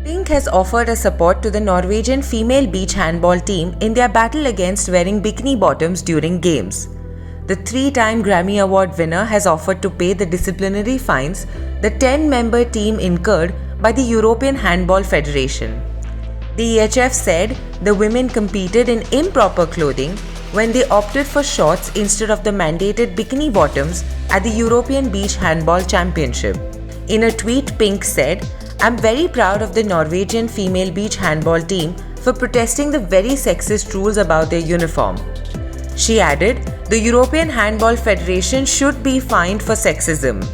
Pink has offered a support to the Norwegian female beach handball team in their battle against wearing bikini bottoms during games. The 3-time Grammy Award winner has offered to pay the disciplinary fines the 10-member team incurred by the European Handball Federation. The EHF said the women competed in improper clothing when they opted for shorts instead of the mandated bikini bottoms at the European Beach Handball Championship. In a tweet, Pink said, "I'm very proud of the Norwegian female beach handball team for protesting the very sexist rules about their uniform." She added, "The European Handball Federation should be fined for sexism.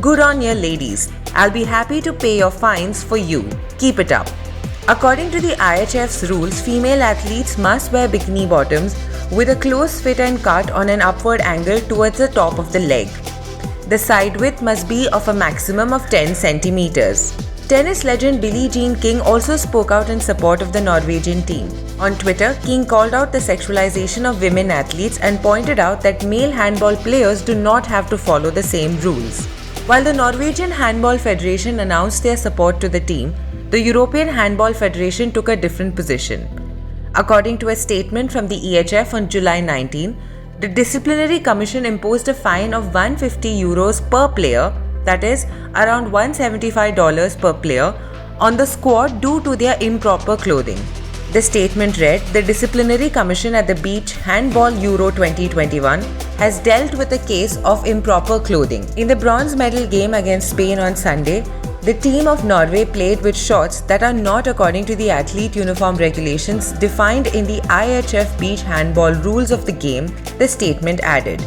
Good on you, ladies. I'll be happy to pay your fines for you. Keep it up." According to the IHF's rules, female athletes must wear bikini bottoms with a close fit and cut on an upward angle towards the top of the leg. The side width must be of a maximum of 10 centimeters. Tennis legend Billie Jean King also spoke out in support of the Norwegian team. On Twitter, King called out the sexualization of women athletes and pointed out that male handball players do not have to follow the same rules. While the Norwegian Handball Federation announced their support to the team, the European Handball Federation took a different position. According to a statement from the EHF on July 19, the Disciplinary Commission imposed a fine of €150 per player, that is, around $175 per player, on the squad due to their improper clothing. The statement read, "The Disciplinary Commission at the Beach Handball Euro 2021 has dealt with a case of improper clothing. In the bronze medal game against Spain on Sunday, the team of Norway played with shorts that are not according to the athlete uniform regulations defined in the IHF Beach Handball rules of the game," the statement added.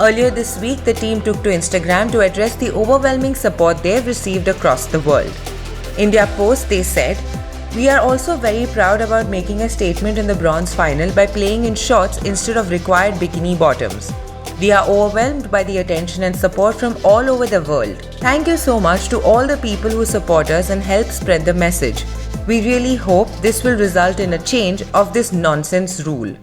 Earlier this week, the team took to Instagram to address the overwhelming support they've received across the world. In their post, they said, "We are also very proud about making a statement in the bronze final by playing in shorts instead of required bikini bottoms. We are overwhelmed by the attention and support from all over the world. Thank you so much to all the people who support us and help spread the message. We really hope this will result in a change of this nonsense rule."